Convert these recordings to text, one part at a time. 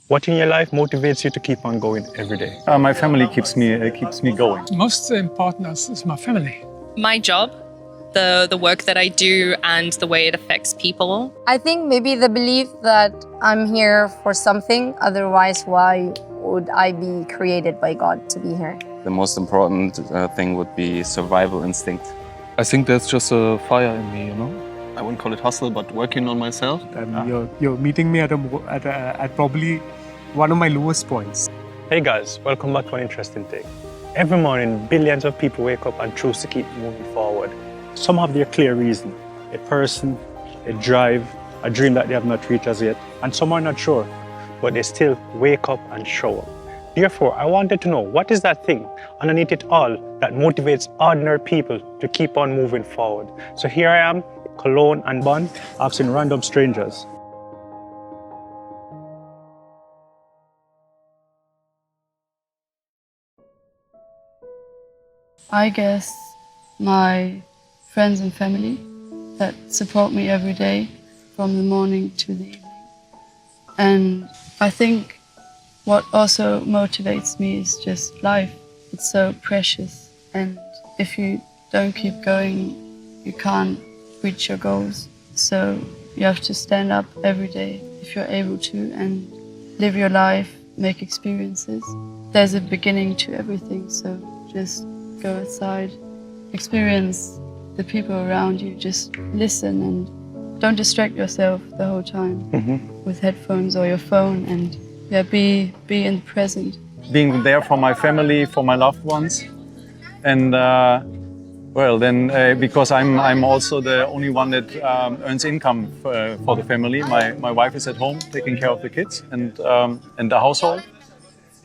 What in your life motivates you to keep on going every day? My family keeps me going. Most important is my family. My job, the work that I do and the way it affects people. I think maybe the belief that I'm here for something, otherwise why would I be created by God to be here? The most important thing would be survival instinct. I think there's just a fire in me, you know? I wouldn't call it hustle, but working on myself. You're meeting me at probably one of my lowest points. Hey guys, welcome back to an interesting thing. Every morning, billions of people wake up and choose to keep moving forward. Some have their clear reason, a person, a drive, a dream that they have not reached as yet, and some are not sure, but they still wake up and show up. Therefore, I wanted to know, what is that thing underneath it all that motivates ordinary people to keep on moving forward? So here I am, Cologne and Bonn, I've seen random strangers. I guess my friends and family that support me every day from the morning to the evening. And I think what also motivates me is just life. It's so precious, and if you don't keep going, you can't reach your goals. So you have to stand up every day if you're able to and live your life, make experiences. There's a beginning to everything, so just go outside, experience the people around you, just listen and don't distract yourself the whole time with headphones or your phone, and be in the present. Being there for my family, for my loved ones, and because I'm also the only one that earns income for the family. My wife is at home taking care of the kids and the household.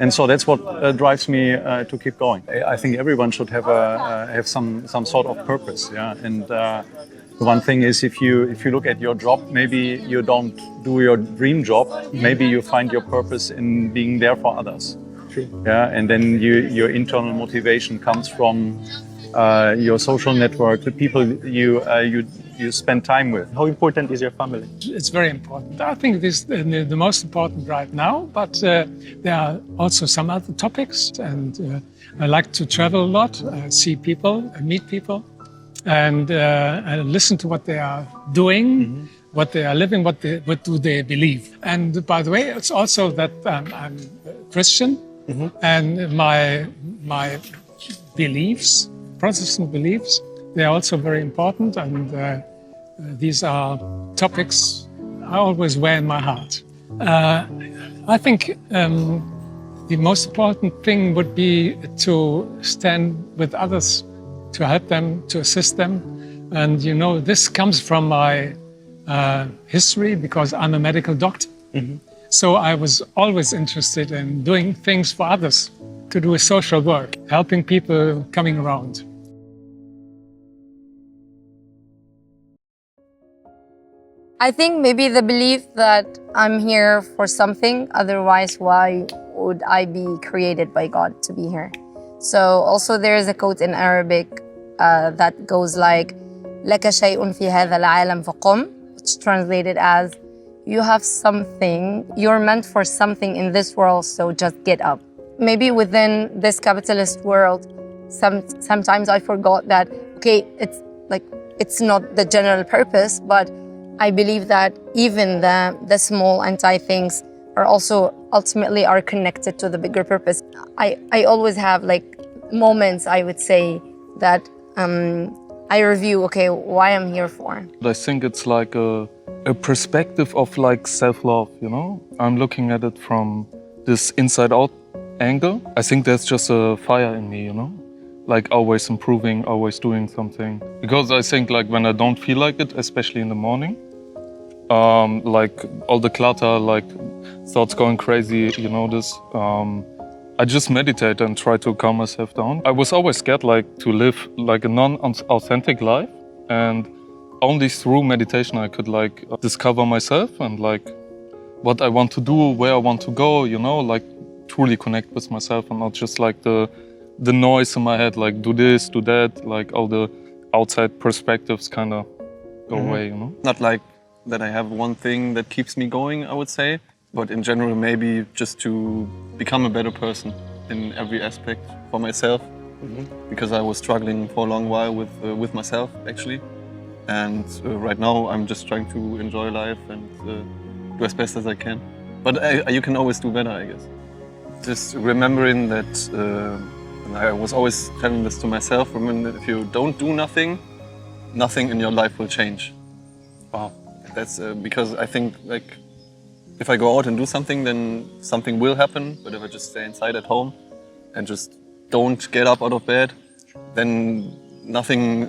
And so that's what drives me to keep going. I think everyone should have some sort of purpose, yeah. And the one thing is, if you look at your job, maybe you don't do your dream job. Maybe you find your purpose in being there for others. True. Yeah, and then your internal motivation comes from your social network, the people you spend time with. How important is your family? It's very important. I think this is the most important right now, but there are also some other topics, and I like to travel a lot, see people, meet people, and listen to what they are doing, what they are living, what do they believe. And by the way, it's also that I'm Christian, and my beliefs, Protestant beliefs, they're also very important, and these are topics I always wear in my heart. I think the most important thing would be to stand with others, to help them, to assist them. And you know, this comes from my history, because I'm a medical doctor. So I was always interested in doing things for others, to do social work, helping people coming around. I think maybe the belief that I'm here for something, otherwise why would I be created by God to be here? So also there is a quote in Arabic that goes like, لَكَ شَيْءٌ فِي هَذَا الْعَالَمْ فَقُمْ, which translated as, you have something, you're meant for something in this world, so just get up. Maybe within this capitalist world, sometimes I forgot that, okay, it's not the general purpose, but I believe that even the small anti-things are also ultimately are connected to the bigger purpose. I always have like moments, I would say, that I review, okay, why I'm here for. I think it's like a perspective of like self-love, you know? I'm looking at it from this inside-out angle. I think there's just a fire in me, you know? Like always improving, always doing something. Because I think like when I don't feel like it, especially in the morning, like all the clutter, like thoughts going crazy, you know this, I just meditate and try to calm myself down. I was always scared like to live like a non-authentic life, and only through meditation I could like discover myself and like what I want to do, where I want to go, you know, like truly connect with myself and not just like the noise in my head, like do this, do that, like all the outside perspectives kind of go away, you know? Not like that I have one thing that keeps me going, I would say. but in general, maybe just to become a better person in every aspect for myself, because I was struggling for a long while with myself actually, and right now I'm just trying to enjoy life and do as best as I can. But you can always do better, I guess. Just remembering that, and I was always telling this to myself, remember that if you don't do nothing, nothing in your life will change. Wow. That's because I think like if I go out and do something, then something will happen. But if I just stay inside at home and just don't get up out of bed, then nothing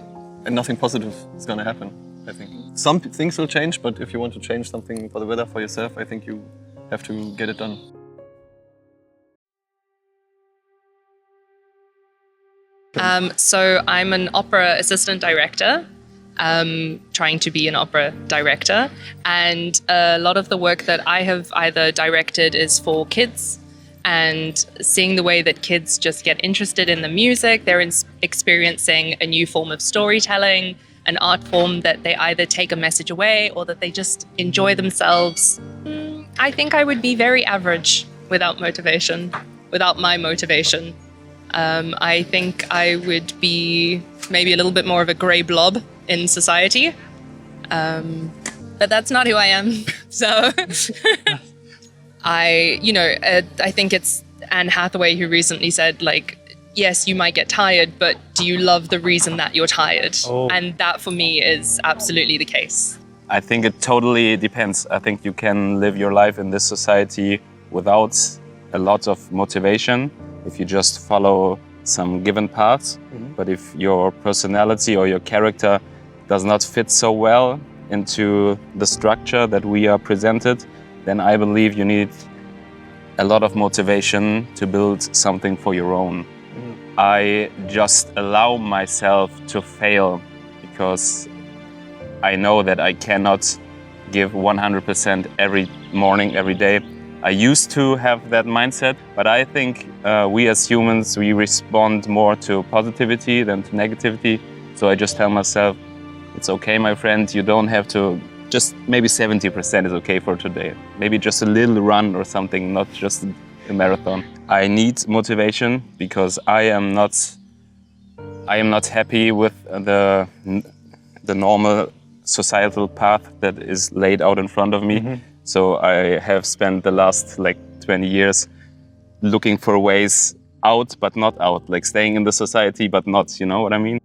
positive is gonna happen, I think. Some things will change, but if you want to change something for the better for yourself, I think you have to get it done. So I'm an opera assistant director, trying to be an opera director. And a lot of the work that I have either directed is for kids, and seeing the way that kids just get interested in the music, they're experiencing a new form of storytelling, an art form that they either take a message away or that they just enjoy themselves. I think I would be very average without motivation, without my motivation. I think I would be maybe a little bit more of a grey blob in society, but that's not who I am. So I think it's Anne Hathaway who recently said, like, yes, you might get tired, but do you love the reason that you're tired? Oh. And that for me is absolutely the case. I think it totally depends. I think you can live your life in this society without a lot of motivation if you just follow some given paths. But if your personality or your character does not fit so well into the structure that we are presented, then I believe you need a lot of motivation to build something for your own. I just allow myself to fail because I know that I cannot give 100% every morning, every day. I used to have that mindset, but I think we as humans, we respond more to positivity than to negativity. So I just tell myself, it's okay, my friend, you don't have to, just maybe 70% is okay for today. Maybe just a little run or something, not just a marathon. I need motivation because I am not happy with the normal societal path that is laid out in front of me. So I have spent the last 20 years looking for ways out, but not out, like staying in the society, but not, you know what I mean?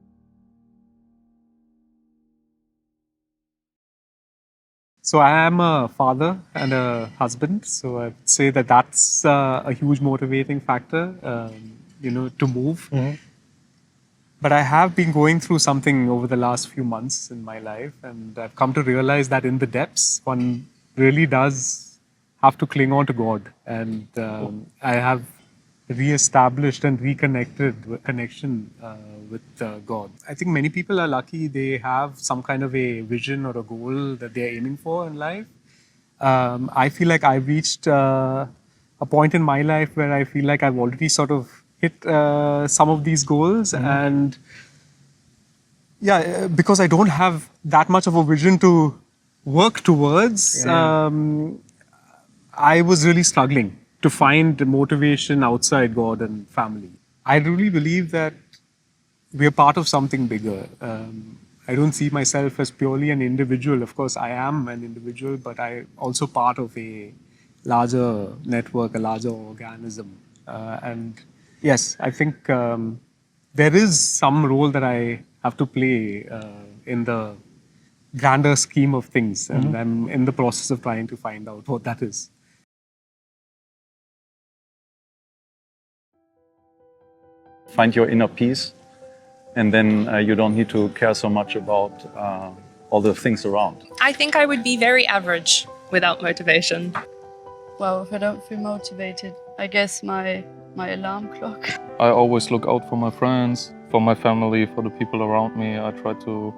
So I am a father and a husband. So I would say that that's a huge motivating factor, to move. But I have been going through something over the last few months in my life, and I've come to realize that in the depths, one really does have to cling on to God. And I have re-established and reconnected connection with God. I think many people are lucky they have some kind of a vision or a goal that they're aiming for in life. I feel like I've reached a point in my life where I feel like I've already sort of hit some of these goals. And yeah, because I don't have that much of a vision to work towards, I was really struggling to find motivation outside God and family. I really believe that we're part of something bigger. I don't see myself as purely an individual. Of course, I am an individual, but I'm also part of a larger network, a larger organism. And yes, I think there is some role that I have to play in the grander scheme of things. And I'm in the process of trying to find out what that is. Find your inner peace, and then you don't need to care so much about all the things around. I think I would be very average without motivation. Well, if I don't feel motivated, I guess my alarm clock. I always look out for my friends, for my family, for the people around me. I try to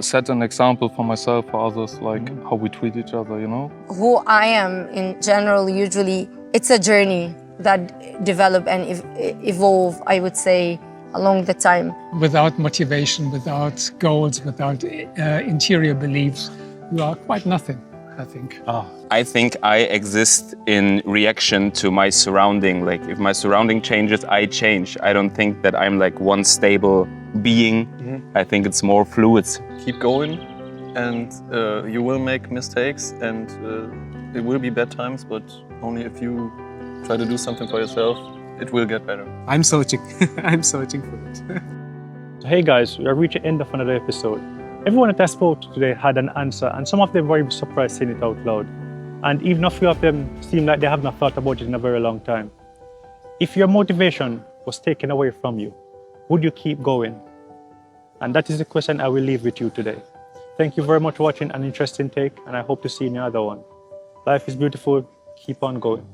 set an example for myself, for others, like how we treat each other, you know? Who I am in general, usually, it's a journey that develop and evolve, I would say, along the time. Without motivation, without goals, without interior beliefs, you are quite nothing. I think. I think I exist in reaction to my surrounding. Like if my surrounding changes, I change. I don't think that I'm like one stable being. I think it's more fluid. Keep going, and you will make mistakes, and it will be bad times, but only if you try to do something for yourself, it will get better. I'm searching. I'm searching for it. So hey guys, we have reached the end of another episode. Everyone that I spoke to today had an answer, and some of them were very surprised saying it out loud. And even a few of them seem like they have not thought about it in a very long time. If your motivation was taken away from you, would you keep going? And that is the question I will leave with you today. Thank you very much for watching An Interesting Take, and I hope to see you in another one. Life is beautiful. Keep on going.